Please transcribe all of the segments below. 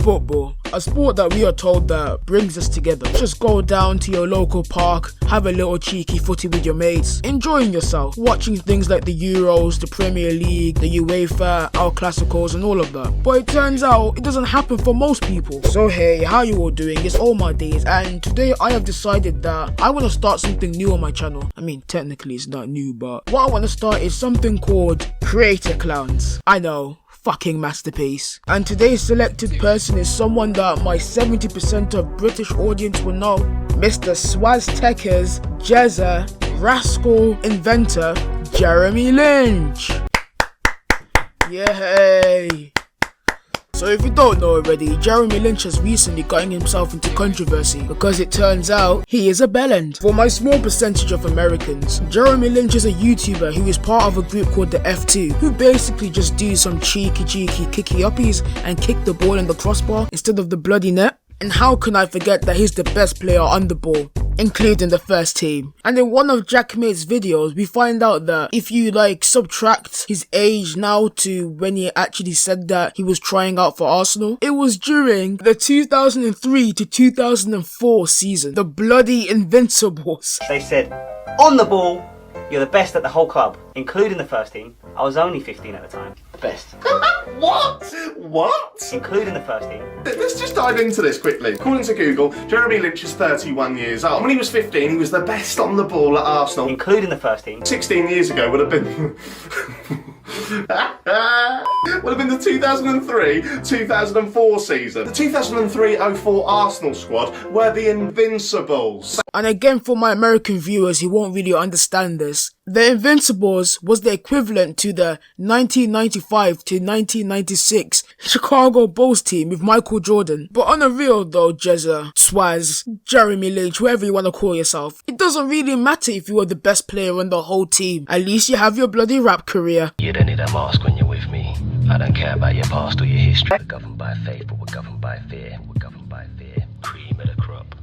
football, a sport that we are told that brings us together. Just go down to your local park, have a little cheeky footy with your mates, enjoying yourself, watching things like the Euros, the Premier League, the UEFA, El Clasicos and all of that. But it turns out it doesn't happen for most people. So hey, how you all doing? It's all my days, and today I have decided that I want to start something new on my channel. I mean, technically it's not new, but what I want to start is something called Creator Clowns. I know, fucking masterpiece. And today's selected person is someone that my 70% of British audience will know. Mr. Swaztekers, Jezza, Rascal, Inventor, Jeremy Lynch. Yay! So if you don't know already, Jeremy Lynch has recently gotten himself into controversy because it turns out he is a bellend. For my small percentage of Americans, Jeremy Lynch is a YouTuber who is part of a group called the F2, who basically just do some cheeky kicky uppies and kick the ball in the crossbar instead of the bloody net. And how can I forget that he's the best player on the ball, including the first team. And in one of Jackmate's videos, we find out that if you subtract his age now to when he actually said that he was trying out for Arsenal, it was during the 2003 to 2004 season, the bloody Invincibles. They said, on the ball, you're the best at the whole club, including the first team. I was only 15 at the time. The best. What? Including the first team. Let's just dive into this quickly. According to Google, Jeremy Lynch is 31 years old. When he was 15, he was the best on the ball at Arsenal. Including the first team. 16 years ago would have been... would have been the 2003-2004 season. The 2003-04 Arsenal squad were the Invincibles. And again, for my American viewers who won't really understand this, the Invincibles was the equivalent to the 1995 to 1996 Chicago Bulls team with Michael Jordan. But on a real though, Jezza, Swaz, Jeremy Lynch, whoever you want to call yourself, it doesn't really matter if you were the best player on the whole team. At least you have your bloody rap career. You don't need a mask when you're with me. I don't care about your past or your history. We're governed by faith, but we're governed by fear. We're governed by fear. Cream of the crop.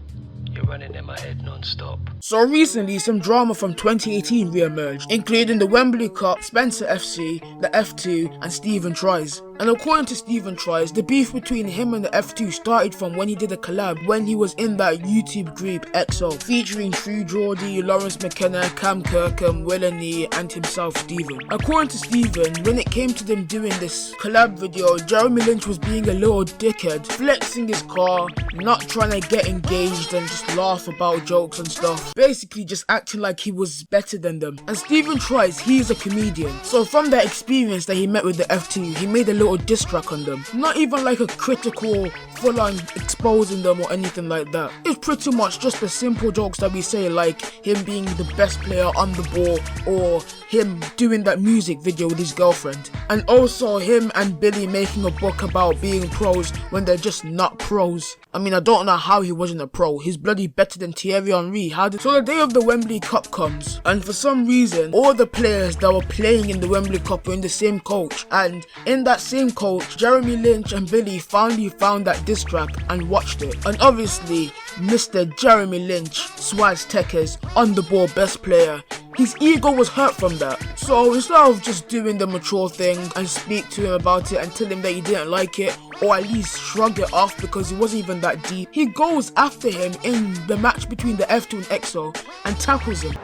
You're running in my head non-stop. So recently, some drama from 2018 re-emerged, including the Wembley Cup, Spencer FC, the F2, and Stephen Tries. And according to Stephen Tries, the beef between him and the F2 started from when he did a collab when he was in that YouTube group XO, featuring True Geordie, Lawrence McKenna, Cam Kirkham, Willany, and himself Stephen. According to Stephen, when it came to them doing this collab video, Jeremy Lynch was being a little dickhead, flexing his car, not trying to get engaged and just laugh about jokes and stuff. Basically just acting like he was better than them. And Stephen Tries, he's a comedian. So from that experience that he met with the F2, he made a little diss track on them. Not even like a critical, full-on exposing them or anything like that. It's pretty much just the simple jokes that we say, like him being the best player on the ball, or him doing that music video with his girlfriend. And also him and Billy making a book about being pros when they're just not pros. I mean, I don't know how he wasn't a pro. He's bloody better than Thierry Henry. So the day of the Wembley Cup comes, and for some reason, all the players that were playing in the Wembley Cup were in the same coach. And in that same coach, Jeremy Lynch and Billy finally found that diss track and watched it. And obviously, Mr. Jeremy Lynch, Swaztekers, on the ball best player, his ego was hurt from that. So instead of just doing the mature thing and speak to him about it and tell him that he didn't like it, or at least shrug it off because it wasn't even that deep, he goes after him in the match between the F2 and XO and tackles him.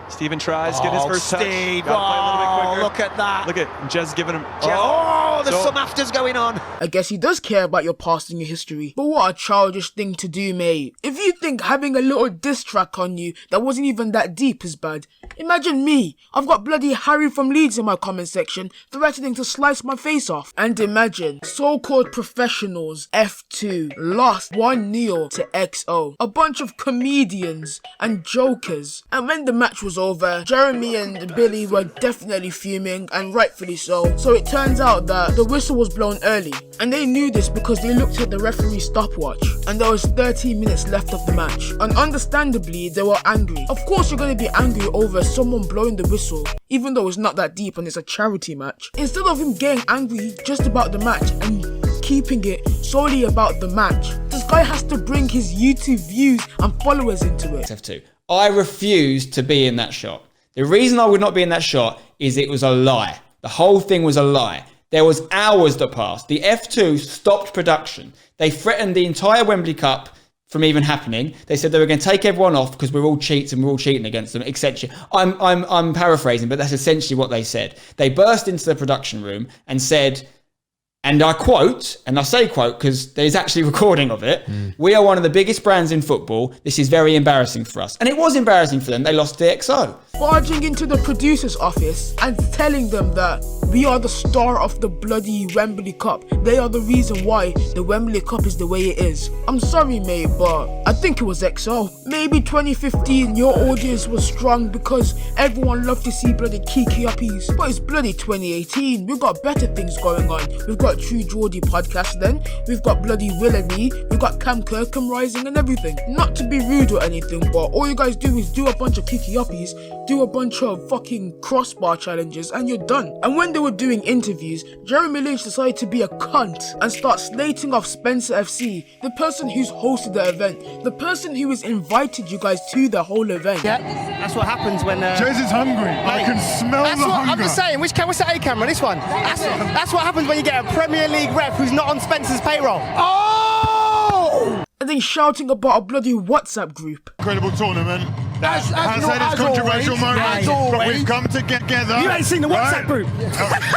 Stephen tries to get his first touch. Steve, Gotta play a little bit quicker. look at that. Look at Jez giving him. There's some afters going on. I guess he does care about your past and your history. But what a childish thing to do, mate. If you think having a little diss track on you that wasn't even that deep is bad, imagine me. I've got bloody Harry from Leeds in my comment section threatening to slice my face off. And imagine, so-called professionals, F2, lost 1-0 to XO. A bunch of comedians and jokers. And when the match was over, Jeremy and Billy were definitely fuming, and rightfully so. So it turns out that the whistle was blown early, and they knew this because they looked at the referee's stopwatch, and there was 13 minutes left of the match. And understandably, they were angry. Of course you're going to be angry over someone blowing the whistle, even though it's not that deep and it's a charity match. Instead of him getting angry just about the match and keeping it solely about the match, this guy has to bring his YouTube views and followers into it. F2. I refuse to be in that shot. The reason I would not be in that shot is it was a lie. The whole thing was a lie. There was hours that passed. The F2 stopped production. They threatened the entire Wembley Cup from even happening. They said they were going to take everyone off because we're all cheats and we're all cheating against them, etc. I'm paraphrasing, but that's essentially what they said. They burst into the production room and said, and I quote, and I say quote because there's actually recording of it, "We are one of the biggest brands in football. This is very embarrassing for us." And it was embarrassing for them. They lost to XO. Barging into the producer's office and telling them that we are the star of the bloody Wembley Cup. They are the reason why the Wembley Cup is the way it is. I'm sorry, mate, but I think it was XO. Maybe 2015, your audience was strong because everyone loved to see bloody Kiki Uppies. But it's bloody 2018. We've got better things going on. We've got True Geordie podcast then. We've got bloody Willoughby. We've got Cam Kirkham Rising and everything. Not to be rude or anything, but all you guys do is do a bunch of Kiki Uppies, do a bunch of fucking crossbar challenges, and you're done. And when they were doing interviews, Jeremy Lynch decided to be a cunt and start slating off Spencer FC, the person who's hosted the event, the person who has invited you guys to the whole event. Yeah, that's what happens when... Jez is hungry. I can smell the hunger. I'm just saying, what's the A camera? This one. That's what happens when you get a Premier League ref who's not on Spencer's payroll. Oh! And then shouting about a bloody WhatsApp group. Incredible tournament. Has had its controversial moments, but we've come together. You ain't seen the WhatsApp group.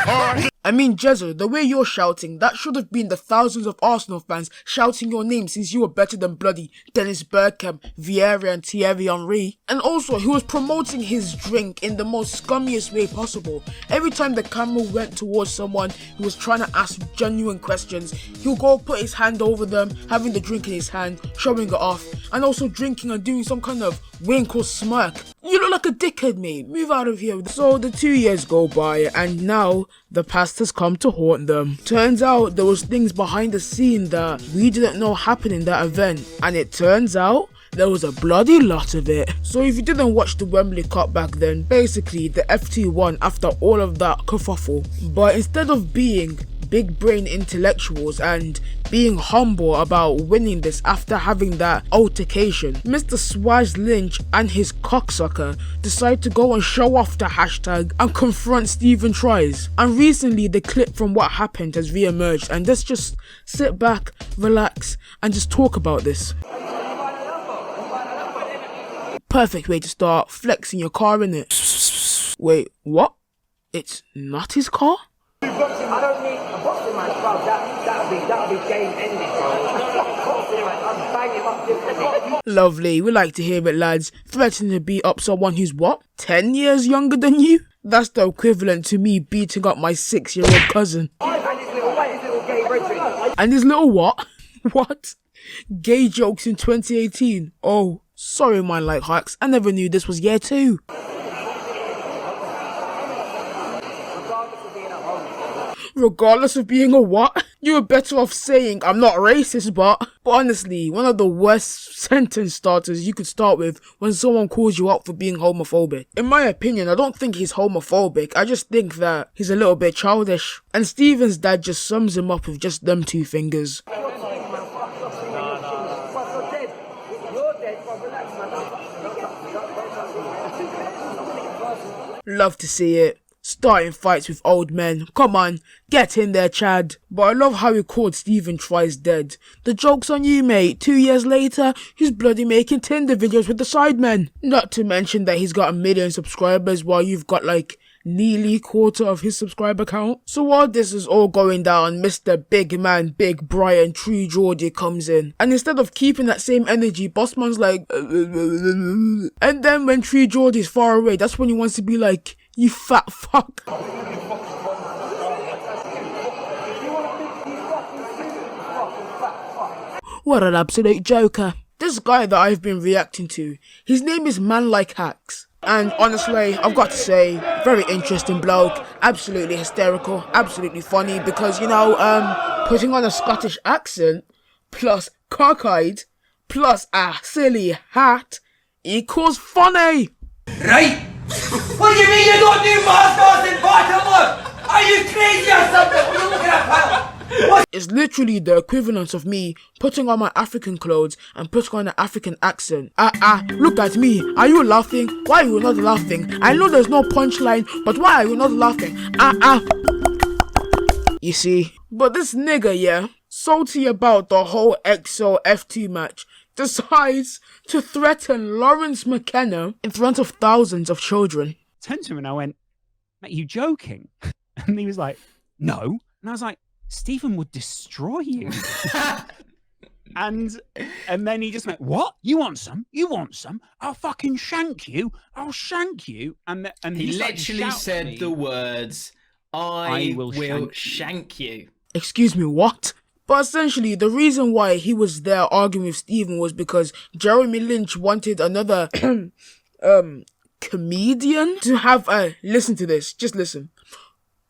All right. I mean, Jezzo, the way you're shouting, that should have been the thousands of Arsenal fans shouting your name since you were better than bloody Dennis Bergkamp, Vieira and Thierry Henry. And also, he was promoting his drink in the most scummiest way possible. Every time the camera went towards someone who was trying to ask genuine questions, he'll go put his hand over them, having the drink in his hand, showing it off, and also drinking and doing some kind of wink or smirk. You look like a dickhead, mate. Move out of here. So the 2 years go by, and now the past has come to haunt them. Turns out there was things behind the scene that we didn't know happened in that event, and it turns out there was a bloody lot of it. So if you didn't watch the Wembley Cup back then, basically the FT won after all of that kerfuffle. But instead of being big brain intellectuals and being humble about winning this after having that altercation, Mr. Swaz Lynch and his cocksucker decide to go and show off the hashtag and confront Stephen Tries. And recently the clip from what happened has re-emerged, and let's just sit back, relax and just talk about this. Perfect way to start flexing your car, innit? Wait, what? It's not his car? I don't need a boxing match, bro. That'll be game ending, bro. I'm banging him up differently. Lovely, we like to hear it, lads. Threatening to beat up someone who's what? 10 years younger than you? That's the equivalent to me beating up my 6-year-old cousin. And his little gay brethren. And his little what? What? Gay jokes in 2018? Oh, sorry, my like hacks. I never knew this was year 2. Regardless of being a what? You were better off saying, I'm not racist, but honestly, one of the worst sentence starters you could start with when someone calls you out for being homophobic. In my opinion, I don't think he's homophobic, I just think that he's a little bit childish. And Steven's dad just sums him up with just them 2 fingers. Love to see it. Starting fights with old men. Come on, get in there, Chad. But I love how he called Stephen Tries dead. The joke's on you, mate. 2 years later, he's bloody making Tinder videos with the sidemen. Not to mention that he's got 1 million subscribers while you've got like nearly quarter of his subscriber count. So while this is all going down, Mr. Big Man, Big Brian, True Geordie comes in. And instead of keeping that same energy, Bossman's like... And then when True Geordie's far away, that's when he wants to be like... You fat fuck. What an absolute joker. This guy that I've been reacting to, his name is Man Like Hacks. And honestly, I've got to say, very interesting bloke, absolutely hysterical, absolutely funny, because, you know, putting on a Scottish accent, plus cockeyed, plus a silly hat, equals funny. Right? What do you mean you don't do masters in Barcelona? Are you crazy or something? What are you looking at, pal? It's literally the equivalent of me putting on my African clothes and putting on an African accent. Look at me. Are you laughing? Why are you not laughing? I know there's no punchline, but why are you not laughing? you see. But this nigga, yeah, salty about the whole EXO F2 match, decides to threaten Lawrence McKenna in front of thousands of children. Turned to him and I went, mate, you joking? And he was like, no. And I was like, Stephen would destroy you. And then he just went, what? You want some? You want some? I'll fucking shank you. I'll shank you. And he literally said the words, I will shank you. Excuse me, what? But essentially, the reason why he was there arguing with Stephen was because Jeremy Lynch wanted another comedian to have a, listen to this, just listen,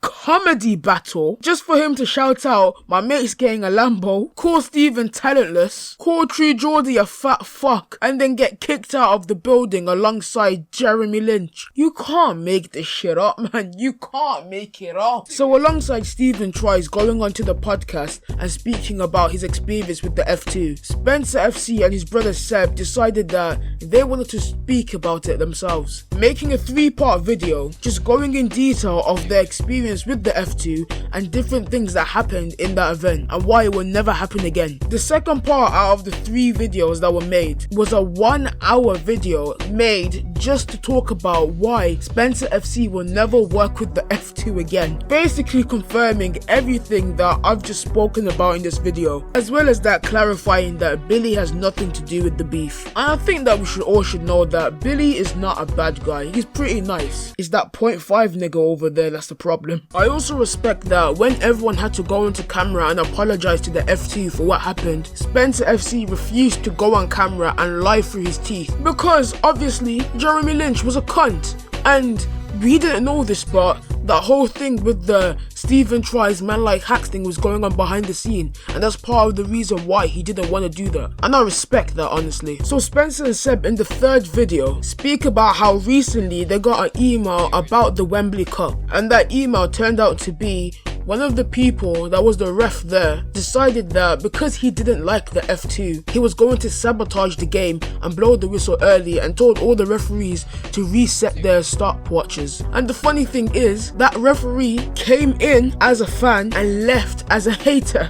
comedy battle, just for him to shout out, my mate's getting a Lambo, call Stephen talentless, call True Geordie a fat fuck, and then get kicked out of the building alongside Jeremy Lynch. You can't make this shit up, man. You can't make it up. So alongside Stephen Tries going onto the podcast and speaking about his experience with the F2, Spencer FC and his brother Seb decided that they wanted to speak about it themselves, making a 3-part video just going in detail of their experience with the F2 and different things that happened in that event and why it will never happen again. The second part out of the 3 videos that were made was a 1-hour video made just to talk about why Spencer FC will never work with the F2 again, basically confirming everything that I've just spoken about in this video, as well as that clarifying that Billy has nothing to do with the beef. And I think that we all should know that Billy is not a bad guy. He's pretty nice. It's that 0.5 nigga over there that's the problem. I also respect that when everyone had to go into camera and apologize to the F2 for what happened, Spencer FC refused to go on camera and lie through his teeth, because obviously Jeremy Lynch was a cunt, and we didn't know this, but that whole thing with the Stephen Tries Man Like Hacks thing was going on behind the scene, and that's part of the reason why he didn't want to do that, and I respect that, honestly. So Spencer and Seb in the 3rd video speak about how recently they got an email about the Wembley Cup, and that email turned out to be one of the people that was the ref there decided that because he didn't like the F2, he was going to sabotage the game and blow the whistle early, and told all the referees to reset their stopwatches. And the funny thing is, that referee came in as a fan and left as a hater.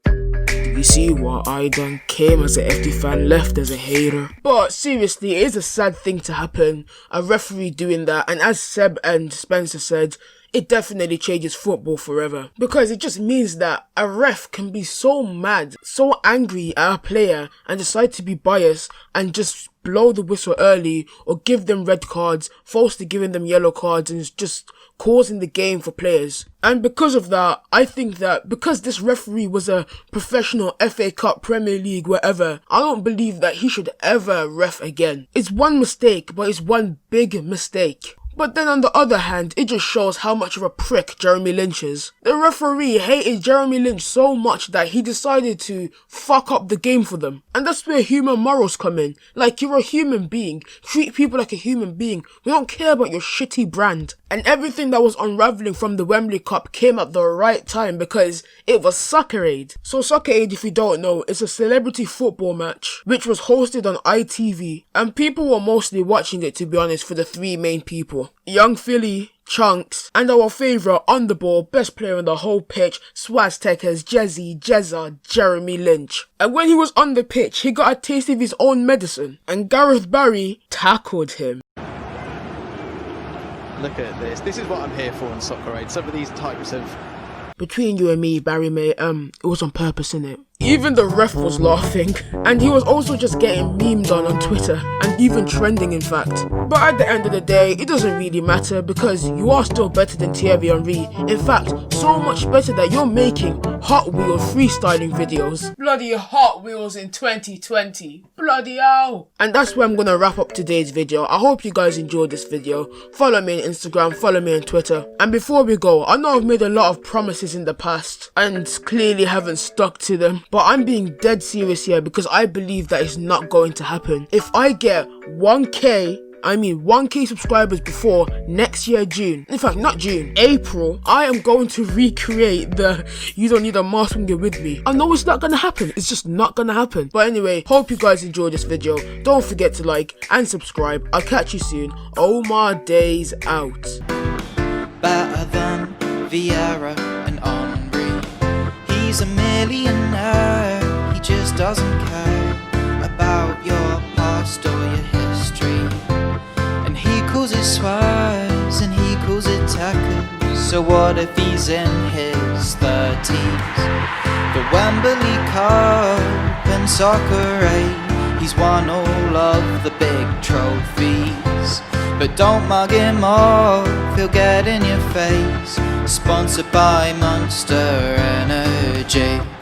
You see what I done? Came as an FD fan, left as a hater. But seriously, it is a sad thing to happen, a referee doing that, and as Seb and Spencer said, it definitely changes football forever, because it just means that a ref can be so mad, so angry at a player and decide to be biased and just blow the whistle early or give them red cards, falsely giving them yellow cards, and it's just causing the game for players. And because of that, I think that because this referee was a professional FA Cup, Premier League, wherever, I don't believe that he should ever ref again. It's one mistake, but it's one big mistake. But then on the other hand, it just shows how much of a prick Jeremy Lynch is. The referee hated Jeremy Lynch so much that he decided to fuck up the game for them. And that's where human morals come in. Like, you're a human being. Treat people like a human being. We don't care about your shitty brand. And everything that was unraveling from the Wembley Cup came at the right time because it was Soccer Aid. So Soccer Aid, if you don't know, is a celebrity football match which was hosted on ITV. And people were mostly watching it, to be honest, for the 3 main people. Young Philly, Chunks, and our favourite on the ball, best player on the whole pitch, Swaztekers, Jezzy, Jezza, Jeremy Lynch. And when he was on the pitch, he got a taste of his own medicine, and Gareth Barry tackled him. Look at this. This is what I'm here for in Soccer Aid. Some of these types of... Between you and me, Barry, mate, it was on purpose, innit? Even the ref was laughing, and he was also just getting memed on Twitter, and even trending in fact. But at the end of the day, it doesn't really matter because you are still better than Thierry Henry. In fact, so much better that you're making Hot Wheels freestyling videos. Bloody Hot Wheels in 2020. Bloody hell. And that's where I'm gonna wrap up today's video. I hope you guys enjoyed this video. Follow me on Instagram, follow me on Twitter. And before we go, I know I've made a lot of promises in the past and clearly haven't stuck to them. But I'm being dead serious here because I believe that it's not going to happen. If I get 1k subscribers before next year June, in fact not June, April, I am going to recreate the you don't need a mask when you're with me. I know it's not gonna happen, it's just not gonna happen. But anyway, hope you guys enjoyed this video. Don't forget to like and subscribe. I'll catch you soon. Omar Days out. Better than Vieira and on just doesn't care about your past or your history. And he calls it swears and he calls it tackers. So what if he's in his 30s? The Wembley Cup and soccer 8, he's won all of the big trophies. But don't mug him off, he'll get in your face. Sponsored by Monster Energy.